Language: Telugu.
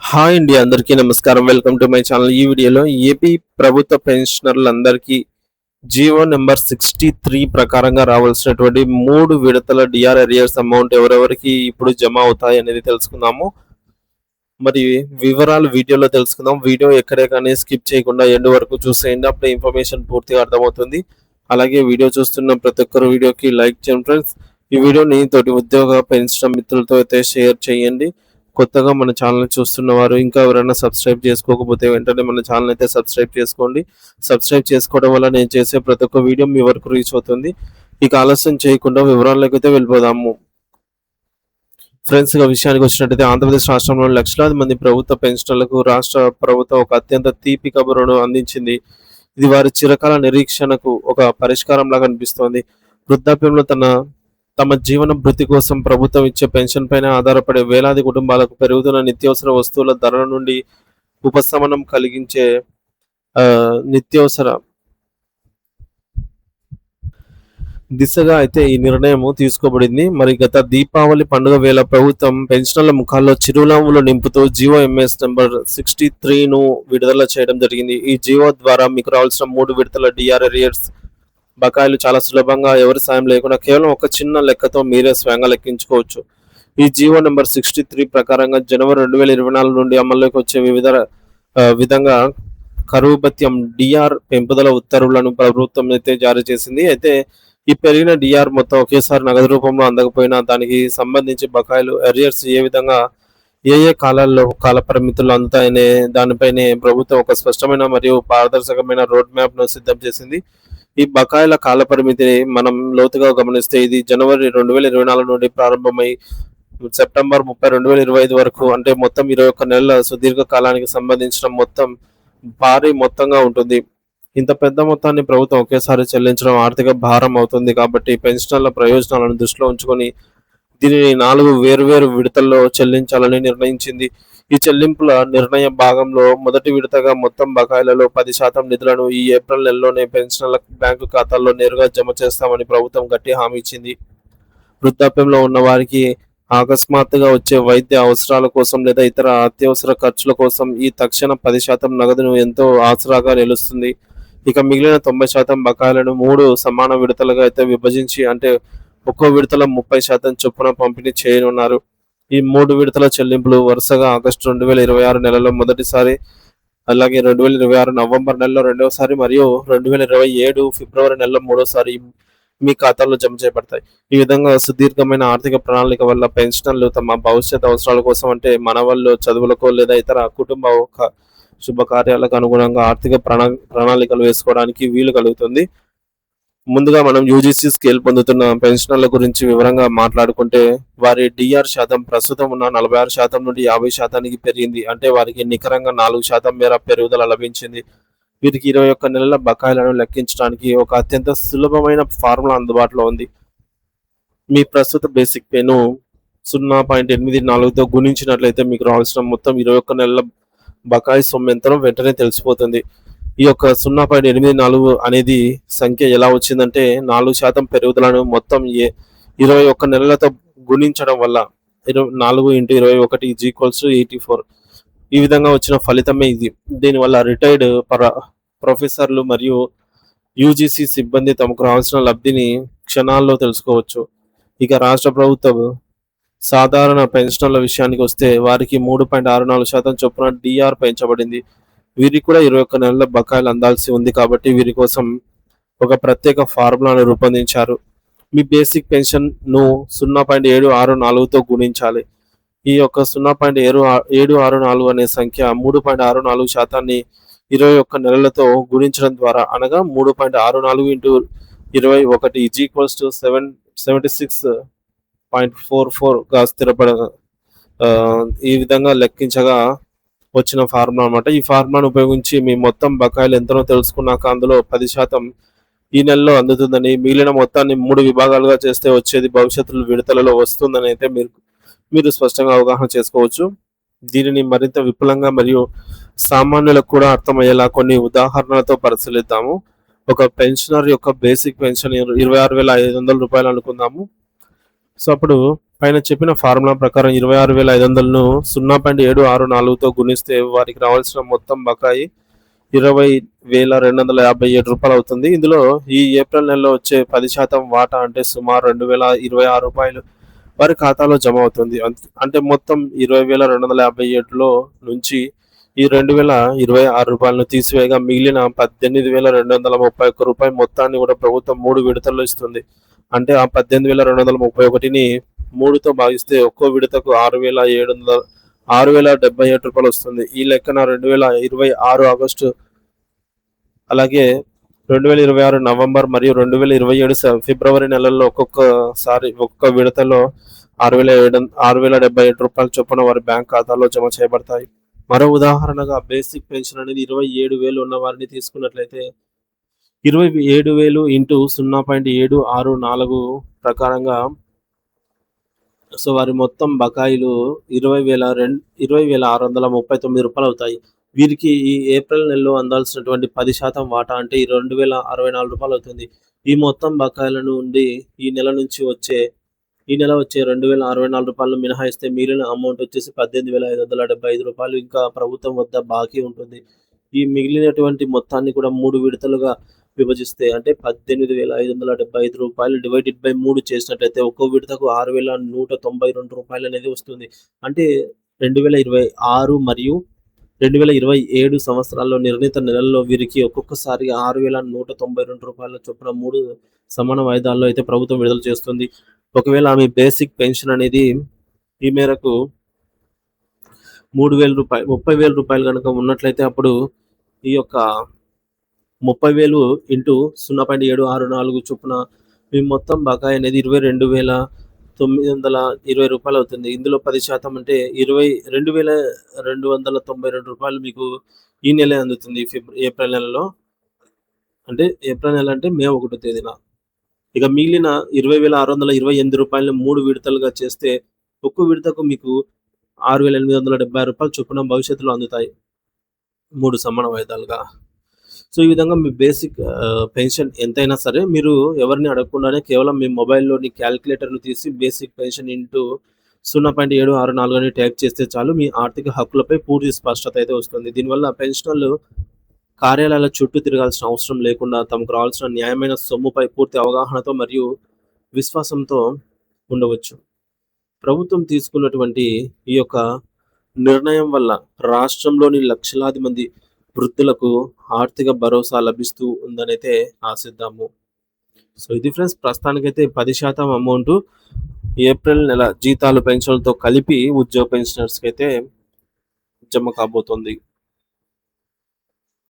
హాయ్ అండి, అందరికీ నమస్కారం. Welcome to my channel. ఈ వీడియోలో ఏపీ ప్రభుత్వ పెన్షనర్లందరికీ జీవో నెంబర్ 63 ప్రకారంగా రావాల్సినటువంటి 3 విడతల డిఆర్ అరియర్స్ అమౌంట్ ఎవరెవరికి ఇప్పుడు జమ అవుతాయి అనేది తెలుసుకుందాము. మరి వివరాలు వీడియోలో తెలుసుకుందాం. వీడియో ఎక్కడే కానీ స్కిప్ చేయకుండా ఎండ్ వరకు చూసేయండి. అప్పుడే ఇన్ఫర్మేషన్ పూర్తిగా అర్థమవుతుంది. అలాగే వీడియో చూస్తున్న ప్రతి ఒక్కరు వీడియోకి లైక్ చేయండి ఫ్రెండ్స్. ఈ వీడియోని తోటి ఉద్యోగ పెన్షన్ మిత్రులతో అయితే షేర్ చేయండి. కొత్తగా మన ఛానల్ చూస్తున్న వారు ఇంకా ఎవరైనా సబ్స్క్రైబ్ చేసుకోకపోతే వెంటనే మన ఛానల్ అయితే సబ్స్క్రైబ్ చేసుకోండి. సబ్స్క్రైబ్ చేసుకోవడం వల్ల నేను చేసే ప్రతి ఒక్క వీడియో మీ వరకు రీచ్ అవుతుంది. ఇక ఆలస్యం చేయకుండా వివరాల్లోకి అయితే వెళ్ళిపోదాము. ఫ్రెండ్స్, ఇక విషయానికి వచ్చినట్టయితే ఆంధ్రప్రదేశ్ రాష్ట్రంలో లక్షలాది మంది ప్రభుత్వ పెన్షనర్లకు రాష్ట్ర ప్రభుత్వం ఒక అత్యంత తీపి కబురును అందించింది. ఇది వారి చిరకాల నిరీక్షణకు ఒక పరిష్కారం లాగా అనిపిస్తోంది. వృద్ధాప్యంలో తమ జీవన భృతి కోసం ప్రభుత్వం ఇచ్చే పెన్షన్ పైన ఆధారపడే వేలాది కుటుంబాలకు పెరుగుతున్న నిత్యావసర వస్తువుల ధరల నుండి ఉపశమనం కలిగించే నిత్యావసర దిశగా అయితే ఈ నిర్ణయం తీసుకోబడింది. మరి గత దీపావళి పండుగ వేళ ప్రభుత్వం పెన్షనర్ల ముఖాల్లో చిరునవ్వులు నింపుతూ జీవో ఎంఎస్ నెంబర్ 63ను విడుదల చేయడం జరిగింది. ఈ జీవో ద్వారా మీకు రావాల్సిన 3 విడతల డిఆర్ అరియర్స్ బకాయిలు చాలా సులభంగా ఎవరి సాయం లేకుండా కేవలం ఒక చిన్న లెక్కతో మీరే స్వయంగా లెక్కించుకోవచ్చు. ఈ జీవో నెంబర్ 63 ప్రకారంగా జనవరి 2024 నుండి అమల్లోకి వచ్చే విధంగా కరువు భత్యం డిఆర్ పెంపుదల ఉత్తర్వులను ప్రభుత్వం అయితే జారీ చేసింది. అయితే ఈ పెరిగిన డిఆర్ మొత్తం ఒకేసారి నగదు రూపంలో అందకపోయినా దానికి సంబంధించి బకాయిలు అరియర్స్ ఏ విధంగా ఏ కాలాల్లో కాల పరిమితులు అందుతాయనే దానిపైనే ప్రభుత్వం ఒక స్పష్టమైన మరియు పారదర్శకమైన రోడ్ మ్యాప్ ను సిద్ధం చేసింది. ఈ బకాయిల కాల పరిమితిని మనం లోతుగా గమనిస్తే ఇది జనవరి 2024 నుండి ప్రారంభమై సెప్టెంబర్ 30, 2025 వరకు, అంటే మొత్తం 21 నెలల సుదీర్ఘ కాలానికి సంబంధించిన భారీ మొత్తంగా ఉంటుంది. ఇంత పెద్ద మొత్తాన్ని ప్రభుత్వం ఒకేసారి చెల్లించడం ఆర్థిక భారం అవుతుంది. కాబట్టి పెన్షనర్ల ప్రయోజనాలను దృష్టిలో ఉంచుకొని దీనిని 4 వేర్వేరు విడతల్లో చెల్లించాలని నిర్ణయించింది. ఈ చెల్లింపుల నిర్ణయ భాగంలో మొదటి విడతగా మొత్తం బకాయిలలో 10% నిధులను ఈ ఏప్రిల్ నెలలోనే పెన్షనర్ల బ్యాంకు ఖాతాల్లో నేరుగా జమ చేస్తామని ప్రభుత్వం గట్టి హామీ ఇచ్చింది. వృద్ధాప్యంలో ఉన్న వారికి అకస్మాత్తుగా వచ్చే వైద్య అవసరాల కోసం లేదా ఇతర అత్యవసర ఖర్చుల కోసం ఈ తక్షణ 10% నగదును ఎంతో ఆసరాగా నిలుస్తుంది. ఇక మిగిలిన 90% బకాయిలను 3 సమాన విడతలుగా అయితే విభజించి, అంటే ఒక్కో విడతల 30% చొప్పున పంపిణీ చేయనున్నారు. ఈ 3 విడతల చెల్లింపులు వరుసగా ఆగస్టు 2026 నెలలో మొదటిసారి, అలాగే 2026 నవంబర్ నెలలో రెండవసారి మరియు 2027 ఫిబ్రవరి నెలలో మూడోసారి మీ ఖాతాలో జమ చేయబడతాయి. ఈ విధంగా సుదీర్ఘమైన ఆర్థిక ప్రణాళిక వల్ల పెన్షనర్లు తమ భవిష్యత్ అవసరాల కోసం, అంటే మనవల్లో చదువులకో లేదా ఇతర కుటుంబ శుభకార్యాలకు అనుగుణంగా ఆర్థిక ప్రణాళికలు వేసుకోవడానికి వీలు కలుగుతుంది. ముందుగా మనం యూజీసీ స్కేల్ పొందుతున్న పెన్షనర్ల గురించి వివరంగా మాట్లాడుకుంటే వారి డిఆర్ శాతం ప్రస్తుతం ఉన్న 46% నుండి 50%కి పెరిగింది. అంటే వారికి నికరంగా 4% మేర పెరుగుదల లభించింది. వీరికి 21 నెలల బకాయిలను లెక్కించడానికి ఒక అత్యంత సులభమైన ఫార్ములా అందుబాటులో ఉంది. మీ ప్రస్తుత బేసిక్ పేను 0.84తో గుణించినట్లయితే మీకు రావాల్సిన మొత్తం 21 నెలల బకాయి సొమ్ము ఎంతనో వెంటనే తెలిసిపోతుంది. ఈ యొక్క 0.84 అనేది సంఖ్య ఎలా వచ్చిందంటే 4% పెరుగుదలను మొత్తం 21 నెలలతో గుణించడం వల్ల 4 × 21 = 84. ఈ విధంగా వచ్చిన ఫలితమే ఇది. దీనివల్ల రిటైర్డ్ ప్రొఫెసర్లు మరియు యూజీసీ సిబ్బంది తమకు రావాల్సిన లబ్ధిని క్షణాల్లో తెలుసుకోవచ్చు. ఇక రాష్ట్ర ప్రభుత్వం సాధారణ పెన్షనర్ల విషయానికి వస్తే వారికి 3.64% చొప్పున డిఆర్ పెంచబడింది. వీరికి కూడా 21 నెలల బకాయిలు అందాల్సి ఉంది. కాబట్టి వీరి కోసం ఒక ప్రత్యేక ఫార్ములాను రూపొందించారు. మీ బేసిక్ పెన్షన్ ను 0.764తో గుణించాలి. ఈ యొక్క 0.764 అనే సంఖ్య 3.64%ని 21 నెలలతో గుణించడం ద్వారా, అనగా 3.64 × 21 76.44గా ఈ విధంగా లెక్కించగా వచ్చిన ఫార్ములా అనమాట. ఈ ఫార్ములాను ఉపయోగించి మీ మొత్తం బకాయిలు ఎంతనో తెలుసుకున్నాక అందులో 10% ఈ నెలలో అందుతుందని, మిగిలిన మొత్తాన్ని 3 విభాగాలుగా చేస్తే వచ్చేది భవిష్యత్తు విడతలలో వస్తుందని అయితే మీరు స్పష్టంగా అవగాహన చేసుకోవచ్చు. దీనిని మరింత విపులంగా మరియు సామాన్యులకు కూడా అర్థమయ్యేలా కొన్ని ఉదాహరణలతో పరిశీలిద్దాము. ఒక పెన్షనర్ యొక్క బేసిక్ పెన్షన్ 26,500 రూపాయలు అనుకుందాము. సో, అప్పుడు పైన చెప్పిన ఫార్ములా ప్రకారం 26,500ను 0.764తో గుణిస్తే వారికి రావాల్సిన మొత్తం బకాయి రూ. 20,257 అవుతుంది. ఇందులో ఈ ఏప్రిల్ నెలలో వచ్చే 10% వాటా అంటే సుమారు రూ. 2,026 వారి ఖాతాలో జమ అవుతుంది. అంటే మొత్తం 20,257లో నుంచి ఈ రూ. 2,026 తీసివేయగా మిగిలిన రూ. 18,231 మొత్తాన్ని కూడా ప్రభుత్వం 3 విడతల్లో ఇస్తుంది. అంటే ఆ 18,231ని 3తో భాగిస్తే ఒక్కో విడతకు రూ. 6,077 వస్తుంది. ఈ లెక్కన 2026 ఆగస్టు, అలాగే 2026 నవంబర్ మరియు 2027 ఫిబ్రవరి నెలల్లో ఒక్కొక్కసారి ఒక్కొక్క విడతలో రూ. 6,077 చొప్పున వారి బ్యాంక్ ఖాతాలో జమ చేయబడతాయి. మరో ఉదాహరణగా బేసిక్ పెన్షన్ అనేది 27,000 ఉన్న వారిని తీసుకున్నట్లయితే 27,000 ఇంటూ 0.764 ప్రకారంగా సో వారి మొత్తం బకాయిలు రూ. 20,639 అవుతాయి. వీరికి ఈ ఏప్రిల్ నెలలో అందాల్సినటువంటి 10% వాటా అంటే రూ. 2,064 అవుతుంది. ఈ మొత్తం బకాయిల నుండి ఈ నెల వచ్చే రూ. 2,064 మినహాయిస్తే మిగిలిన అమౌంట్ వచ్చేసి రూ. 18,575 ఇంకా ప్రభుత్వం వద్ద బాకీ ఉంటుంది. ఈ మిగిలినటువంటి మొత్తాన్ని కూడా 3 విడతలుగా విభజిస్తే అంటే రూ. 18,575 డివైడెడ్ బై 3 చేసినట్లయితే ఒక్కో విడతకు రూ. 6,192 అనేది వస్తుంది. అంటే 2026 మరియు 2027 సంవత్సరాల్లో నిర్ణీత నెలల్లో వీరికి ఒక్కొక్కసారిగా రూ. 6,192 చొప్పున 3 సమాన వాయిదాల్లో అయితే ప్రభుత్వం విడుదల చేస్తుంది. ఒకవేళ మీ బేసిక్ పెన్షన్ అనేది ఈ మేరకు రూ. 30,000 కనుక ఉన్నట్లయితే అప్పుడు ఈ యొక్క 30,000 ఇంటూ 0.764 చొప్పున మీ మొత్తం బకాయి అనేది రూ. 22,920 అవుతుంది. ఇందులో 10% అంటే రూ. 22,292 మీకు ఈ నెలే అందుతుంది. ఏప్రిల్ నెలలో. అంటే ఏప్రిల్ నెల అంటే మే 1వ తేదీన. ఇక మిగిలిన రూ. 20,628 3 విడతలుగా చేస్తే ఒక్కో విడతకు మీకు రూ. 6,876 చొప్పున భవిష్యత్తులో అందుతాయి. 3 సమాన వాయిదాలుగా. సో, ఈ విధంగా మీ బేసిక్ పెన్షన్ ఎంతైనా సరే మీరు ఎవరిని అడగకుండానే కేవలం మీ మొబైల్‌లోని క్యాలిక్యులేటర్‌ను తీసి బేసిక్ పెన్షన్ ఇంటూ 0.764 అని టైప్ చేస్తే చాలు మీ ఆర్థిక హక్కులపై పూర్తి స్పష్టత అయితే వస్తుంది. దీనివల్ల పెన్షనర్లు కార్యాలయాల చుట్టూ తిరగాల్సిన అవసరం లేకుండా తమకు రావాల్సిన న్యాయమైన సొమ్ముపై పూర్తి అవగాహనతో మరియు విశ్వాసంతో ఉండవచ్చు. ప్రభుత్వం తీసుకున్నటువంటి ఈ యొక్క నిర్ణయం వల్ల రాష్ట్రంలోని లక్షలాది మంది వృద్ధులకు ఆర్థిక భరోసా లభిస్తూ ఉందనైతే ఆశిద్దాము. సో, ఇది ఫ్రెండ్స్ ప్రస్తుతానికైతే 10% అమౌంట్ ఏప్రిల్ నెల జీతాలు పెన్షన్‌లతో కలిపి ఉద్యోగ పెన్షనర్స్‌కైతే జమ కాబోతుంది.